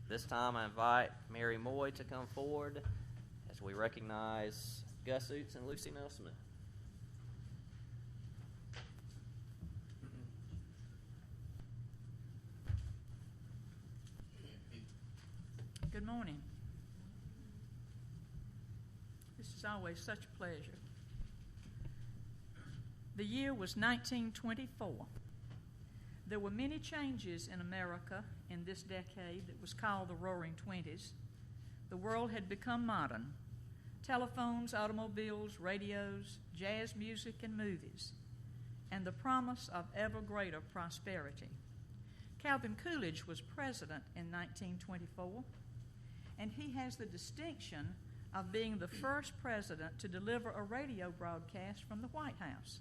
This time I invite Mary Moy to come forward as we recognize Gus Ouzts and Lucy Nell Smith. Good morning. This is always such a pleasure. The year was 1924. There were many changes in America in this decade that was called the Roaring Twenties. The world had become modern. Telephones, automobiles, radios, jazz music, and movies, and the promise of ever greater prosperity. Calvin Coolidge was president in 1924, and he has the distinction of being the first president to deliver a radio broadcast from the White House.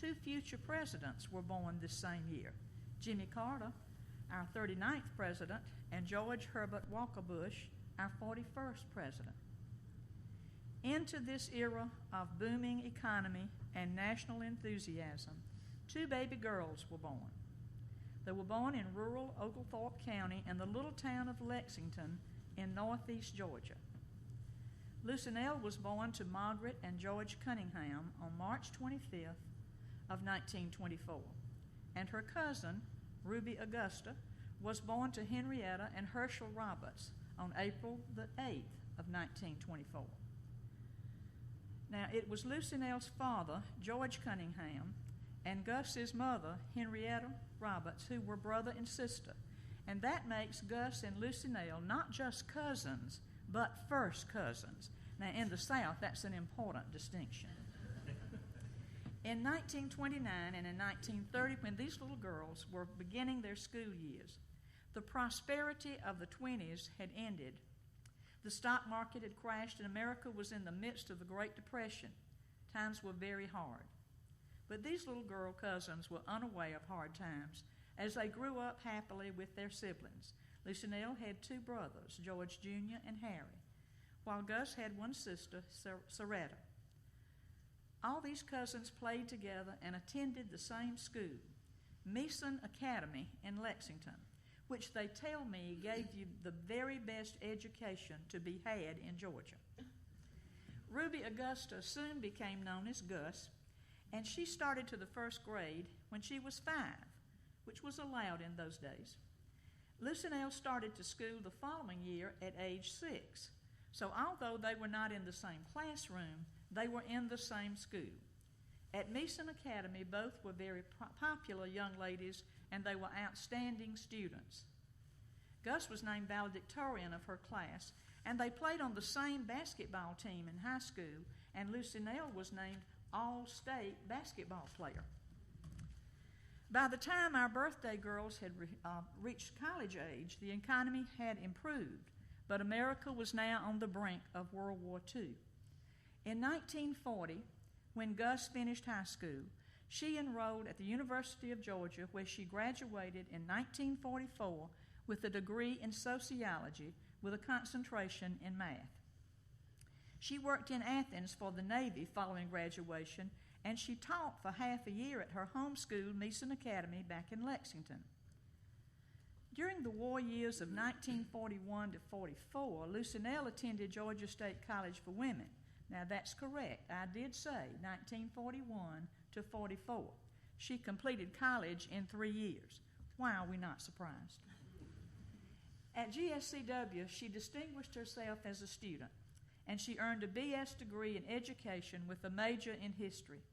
2 future presidents were born this same year, Jimmy Carter, our 39th president, and George Herbert Walker Bush, our 41st president. Into this era of booming economy and national enthusiasm, 2 baby girls were born. They were born in rural Oglethorpe County in the little town of Lexington in northeast Georgia. Lucy Nell was born to Margaret and George Cunningham on March 25th of 1924, and her cousin, Ruby Augusta, was born to Henrietta and Herschel Roberts on April the 8th of 1924. Now, it was Lucy Nell's father, George Cunningham, and Gus's mother, Henrietta Roberts, who were brother and sister. And that makes Gus and Lucy Nell not just cousins, but first cousins. Now, in the South, that's an important distinction. In 1929 and in 1930, when these little girls were beginning their school years, the prosperity of the 20s had ended. The stock market had crashed, and America was in the midst of the Great Depression. Times were very hard. But these little girl cousins were unaware of hard times as they grew up happily with their siblings. Lucy Nell had 2 brothers, George Jr. and Harry, while Gus had 1 sister, Soretta. All these cousins played together and attended the same school, Meeson Academy in Lexington, which they tell me gave you the very best education to be had in Georgia. Ruby Augusta soon became known as Gus, and she started to the 1st grade when she was 5, which was allowed in those days. Lucy Nell started to school the following year at age 6. So although they were not in the same classroom, they were in the same school. At Meeson Academy, both were very popular young ladies, and they were outstanding students. Gus was named valedictorian of her class, and they played on the same basketball team in high school, and Lucy Nell was named All-State basketball player. By the time our birthday girls had reached college age, the economy had improved, but America was now on the brink of World War II. In 1940, when Gus finished high school, she enrolled at the University of Georgia, where she graduated in 1944 with a degree in sociology with a concentration in math. She worked in Athens for the Navy following graduation, and she taught for half a year at her home school, Meeson Academy, back in Lexington. During the war years of 1941 to 44, Lucy Nell attended Georgia State College for Women. Now, that's correct. I did say 1941 to 44. She completed college in 3 years. Why are we not surprised? At GSCW, she distinguished herself as a student, and she earned a BS degree in education with a major in history.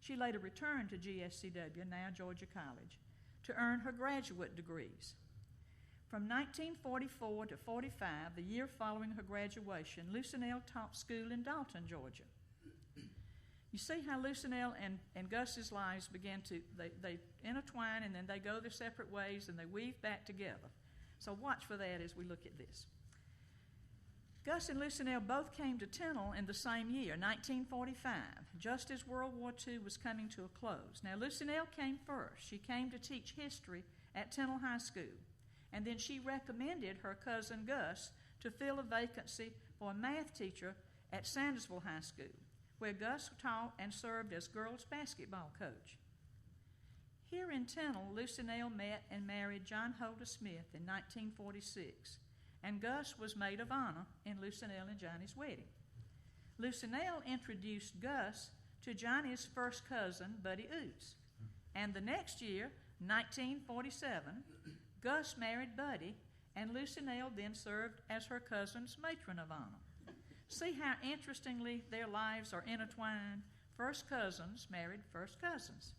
She later returned to GSCW, now Georgia College, to earn her graduate degrees. From 1944 to 45, the year following her graduation, Lucy Nell taught school in Dalton, Georgia. You see how Lucy Nell and Gus's lives began to, they intertwine, and then they go their separate ways, and they weave back together. So watch for that as we look at this. Gus and Lucy Nell both came to Tennell in the same year, 1945, just as World War II was coming to a close. Now, Lucy Nell came first. She came to teach history at Tennell High School. And then she recommended her cousin Gus to fill a vacancy for a math teacher at Sandersville High School, where Gus taught and served as girls' basketball coach. Here in Tennell, Lucy Nell met and married John Holder Smith in 1946, and Gus was maid of honor in Lucy Nell and Johnny's wedding. Lucy Nell introduced Gus to Johnny's first cousin, Buddy Ouzts, and the next year, 1947, Gus married Buddy, and Lucy Nell then served as her cousin's matron of honor. See how interestingly their lives are intertwined. First cousins married first cousins.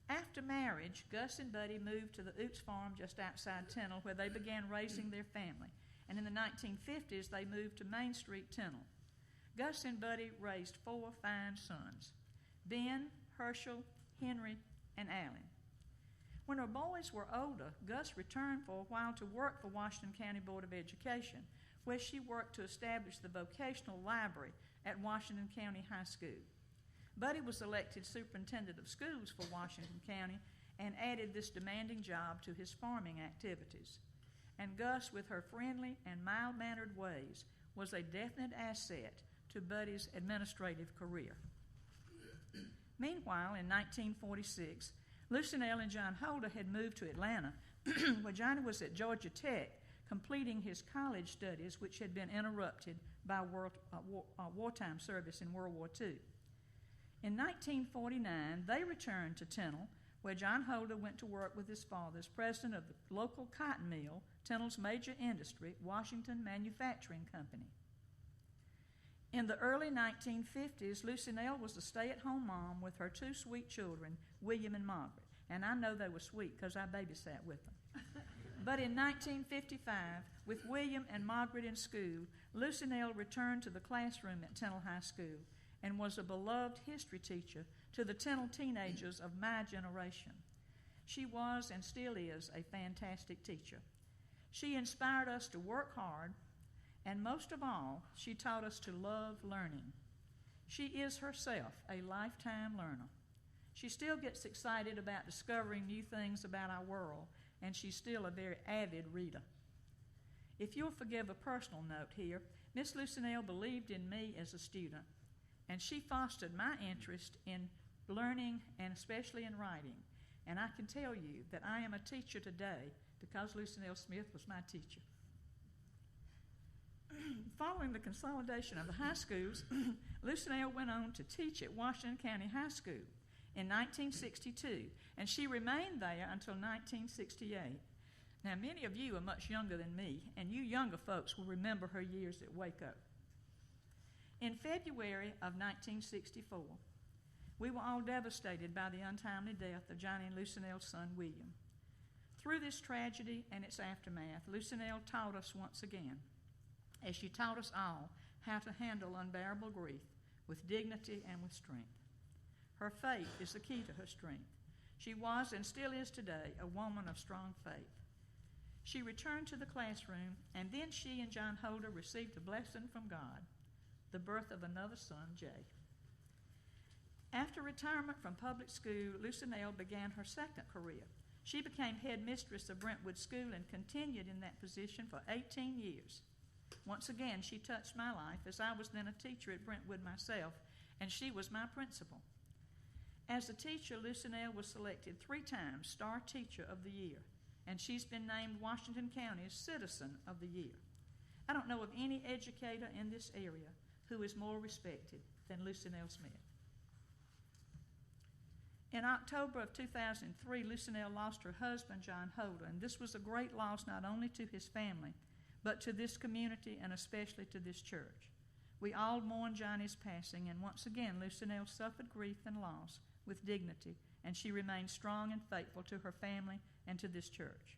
After marriage, Gus and Buddy moved to the Ouzts farm just outside Tennell, where they began raising their family. And in the 1950s, they moved to Main Street, Tennell. Gus and Buddy raised 4 fine sons: Ben, Herschel, Henry, and Allen. When her boys were older, Gus returned for a while to work for Washington County Board of Education, where she worked to establish the vocational library at Washington County High School. Buddy was elected superintendent of schools for Washington County and added this demanding job to his farming activities. And Gus, with her friendly and mild-mannered ways, was a definite asset to Buddy's administrative career. Meanwhile, in 1946, Lucy Nell and John Holder had moved to Atlanta, where Johnny was at Georgia Tech, completing his college studies, which had been interrupted by wartime service in World War II. In 1949, they returned to Tennell, where John Holder went to work with his father as president of the local cotton mill, Tennell's major industry, Washington Manufacturing Company. In the early 1950s, Lucy Nell was a stay-at-home mom with her 2 sweet children, William and Margaret. And I know they were sweet because I babysat with them. But in 1955, with William and Margaret in school, Lucy Nell returned to the classroom at Tennell High School and was a beloved history teacher to the Tennell teenagers of my generation. She was and still is a fantastic teacher. She inspired us to work hard, and most of all, she taught us to love learning. She is herself a lifetime learner. She still gets excited about discovering new things about our world, and she's still a very avid reader. If you'll forgive a personal note here, Miss Lucy Nell believed in me as a student, and she fostered my interest in learning and especially in writing. And I can tell you that I am a teacher today because Lucy Nell Smith was my teacher. Following the consolidation of the high schools, Lucy Nell went on to teach at Washington County High School in 1962, and she remained there until 1968. Now, many of you are much younger than me, and you younger folks will remember her years at Waco. In February of 1964, we were all devastated by the untimely death of Johnny and Lucy Nell's son, William. Through this tragedy and its aftermath, Lucy Nell taught us once again, as she taught us all, how to handle unbearable grief with dignity and with strength. Her faith is the key to her strength. She was and still is today a woman of strong faith. She returned to the classroom, and then she and John Holder received a blessing from God, the birth of another son, Jay. After retirement from public school, Lucy Nell began her second career. She became head mistress of Brentwood School and continued in that position for 18 years. Once again, she touched my life, as I was then a teacher at Brentwood myself, and she was my principal. As a teacher, Lucy Nell was selected 3 times Star Teacher of the Year, and she's been named Washington County's Citizen of the Year. I don't know of any educator in this area who is more respected than Lucy Nell Smith. In October of 2003, Lucy Nell lost her husband, John Holder, and this was a great loss not only to his family, but to this community and especially to this church. We all mourn Johnny's passing, and once again, Lucy Nell suffered grief and loss with dignity, and she remained strong and faithful to her family and to this church.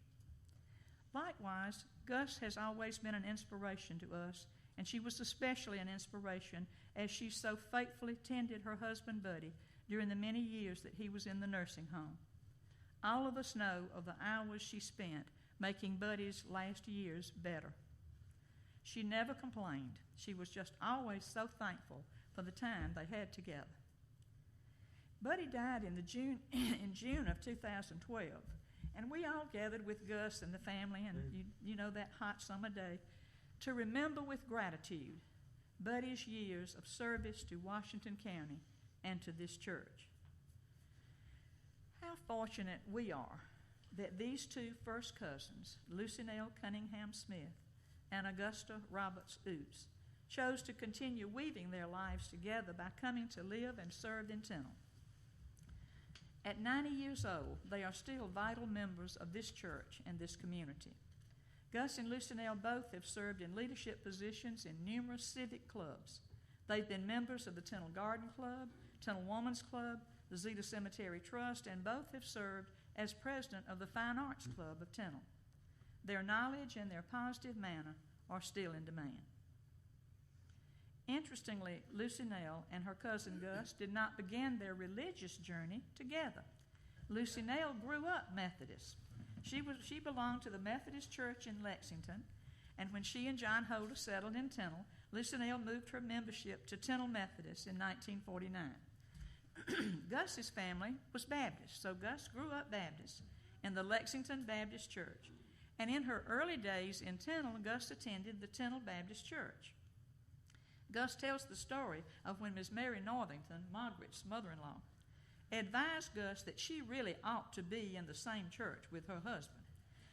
Likewise, Gus has always been an inspiration to us, and she was especially an inspiration as she so faithfully tended her husband, Buddy, during the many years that he was in the nursing home. All of us know of the hours she spent making Buddy's last years better. She never complained. She was just always so thankful for the time they had together. Buddy died in June of 2012, and we all gathered with Gus and the family, and you know that hot summer day, to remember with gratitude Buddy's years of service to Washington County and to this church. How fortunate we are that these two first cousins, Lucy Nell Cunningham Smith and Augusta Roberts Ouzts, chose to continue weaving their lives together by coming to live and serve in Tennell. At 90 years old, they are still vital members of this church and this community. Gus and Lucy Nell both have served in leadership positions in numerous civic clubs. They've been members of the Tennell Garden Club, Tennell Woman's Club, the Zeta Cemetery Trust, and both have served as president of the Fine Arts Club of Tennell. Their knowledge and their positive manner are still in demand. Interestingly, Lucy Nell and her cousin Gus did not begin their religious journey together. Lucy Nell grew up Methodist. She belonged to the Methodist Church in Lexington, and when she and John Holder settled in Tennell, Lucy Nell moved her membership to Tennell Methodist in 1949. Gus's family was Baptist, so Gus grew up Baptist in the Lexington Baptist Church. And in her early days in Tennell, Gus attended the Tennell Baptist Church. Gus tells the story of when Miss Mary Northington, Margaret's mother-in-law, advised Gus that she really ought to be in the same church with her husband.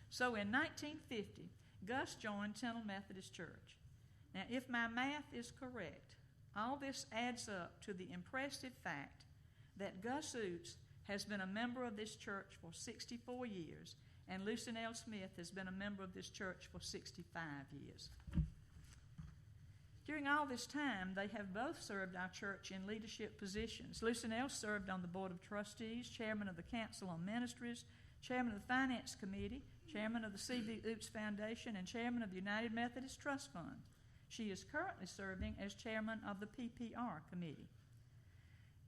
So in 1950, Gus joined Tennell Methodist Church. Now, if my math is correct, all this adds up to the impressive fact that Gus Ouzts has been a member of this church for 64 years, and Lucy Nell Smith has been a member of this church for 65 years. During all this time, they have both served our church in leadership positions. Lucy Nell served on the Board of Trustees, chairman of the Council on Ministries, chairman of the Finance Committee, chairman of the C.V. Ouzts Foundation, and chairman of the United Methodist Trust Fund. She is currently serving as chairman of the PPR Committee.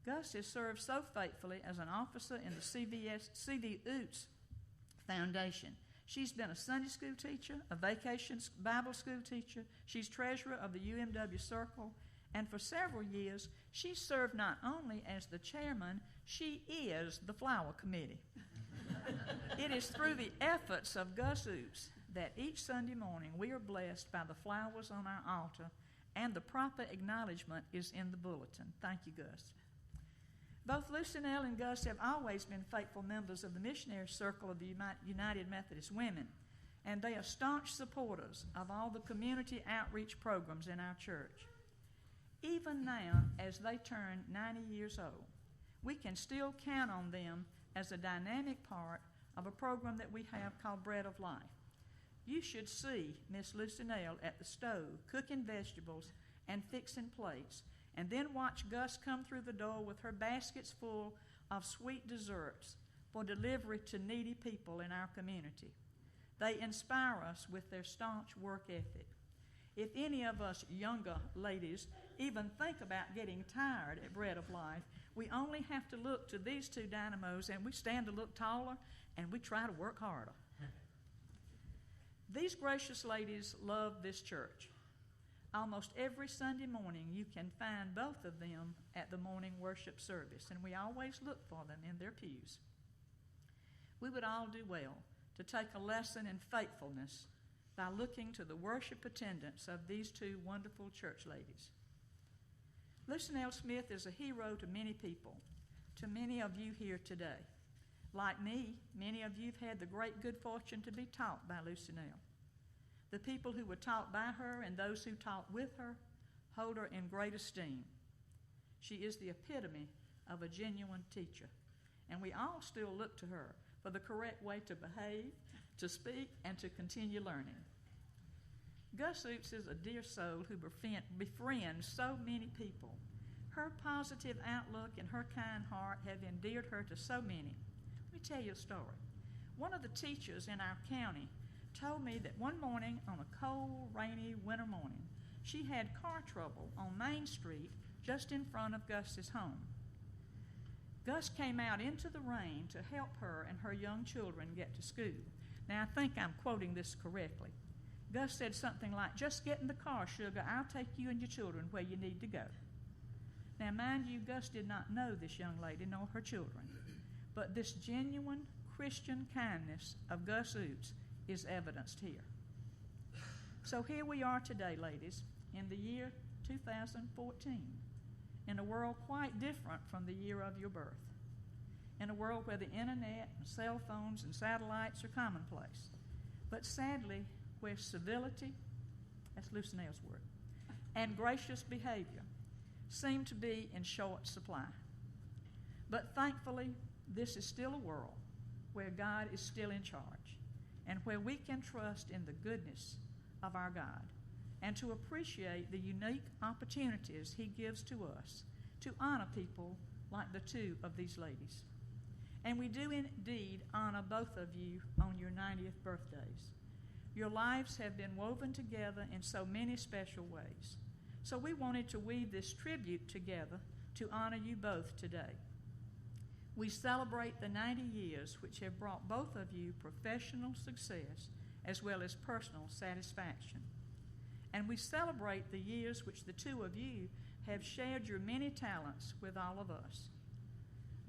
Gus has served so faithfully as an officer in the C.V. Ouzts Foundation. She's been a Sunday school teacher, a vacation Bible school teacher. She's treasurer of the UMW Circle. And for several years, she served not only as the chairman, she is the Flower Committee. It is through the efforts of Gus Ouzts that each Sunday morning we are blessed by the flowers on our altar, and the proper acknowledgement is in the bulletin. Thank you, Gus. Both Lucy Nell and Gus have always been faithful members of the missionary circle of the United Methodist Women, and they are staunch supporters of all the community outreach programs in our church. Even now, as they turn 90 years old, we can still count on them as a dynamic part of a program that we have called Bread of Life. You should see Miss Lucy Nell at the stove cooking vegetables and fixing plates, and then watch Gus come through the door with her baskets full of sweet desserts for delivery to needy people in our community. They inspire us with their staunch work ethic. If any of us younger ladies even think about getting tired at Bread of Life, we only have to look to these two dynamos, and we stand to look taller, and we try to work harder. These gracious ladies love this church. Almost every Sunday morning, you can find both of them at the morning worship service, and we always look for them in their pews. We would all do well to take a lesson in faithfulness by looking to the worship attendance of these two wonderful church ladies. Lucy Nell Smith is a hero to many people, to many of you here today. Like me, many of you have had the great good fortune to be taught by Lucy Nell. The people who were taught by her and those who taught with her hold her in great esteem. She is the epitome of a genuine teacher, and we all still look to her for the correct way to behave, to speak, and to continue learning. Gus Ouzts is a dear soul who befriends so many people. Her positive outlook and her kind heart have endeared her to so many. Let me tell you a story. One of the teachers in our county told me that one morning on a cold, rainy winter morning, she had car trouble on Main Street just in front of Gus's home. Gus came out into the rain to help her and her young children get to school. Now, I think I'm quoting this correctly. Gus said something like, "Just get in the car, sugar. I'll take you and your children where you need to go." Now, mind you, Gus did not know this young lady nor her children, but this genuine Christian kindness of Gus Ouzts is evidenced here. So here we are today, ladies, in the year 2014, in a world quite different from the year of your birth. in a world where the internet and cell phones and satellites are commonplace. But sadly, where civility, that's Lucy Nell's word, and gracious behavior seem to be in short supply. But thankfully, this is still a world where God is still in charge and where we can trust in the goodness of our God and to appreciate the unique opportunities He gives to us to honor people like the two of these ladies. And we do indeed honor both of you on your 90th birthdays. Your lives have been woven together in so many special ways. So we wanted to weave this tribute together to honor you both today. We celebrate the 90 years which have brought both of you professional success as well as personal satisfaction. And we celebrate the years which the two of you have shared your many talents with all of us.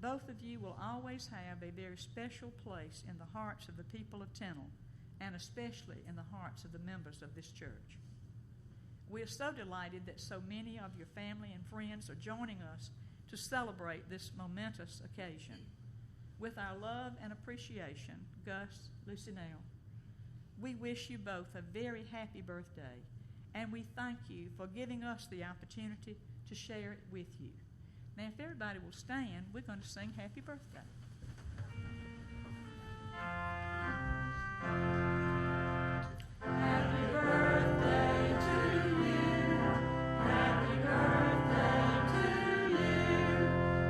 Both of you will always have a very special place in the hearts of the people of Tennell, and especially in the hearts of the members of this church. We are so delighted that so many of your family and friends are joining us to celebrate this momentous occasion. With our love and appreciation, Gus, Lucy Nell, we wish you both a very happy birthday, and we thank you for giving us the opportunity to share it with you. Now, if everybody will stand, we're going to sing Happy Birthday. Happy birthday to you. Happy birthday to you.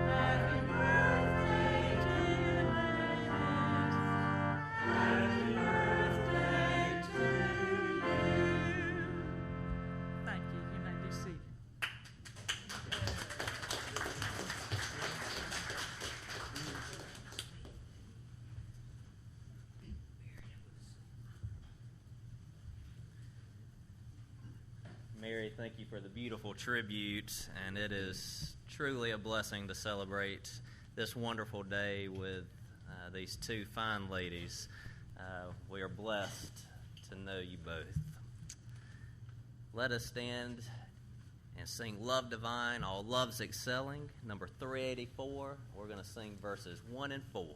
Happy birthday, dear ladies. Happy birthday to you. Thank you. You may be seated. Mary, thank you for the beautiful tribute, and it is truly a blessing to celebrate this wonderful day with these two fine ladies. We are blessed to know you both. Let us stand and sing Love Divine, All Love's Excelling, number 384. We're going to sing verses 1 and 4.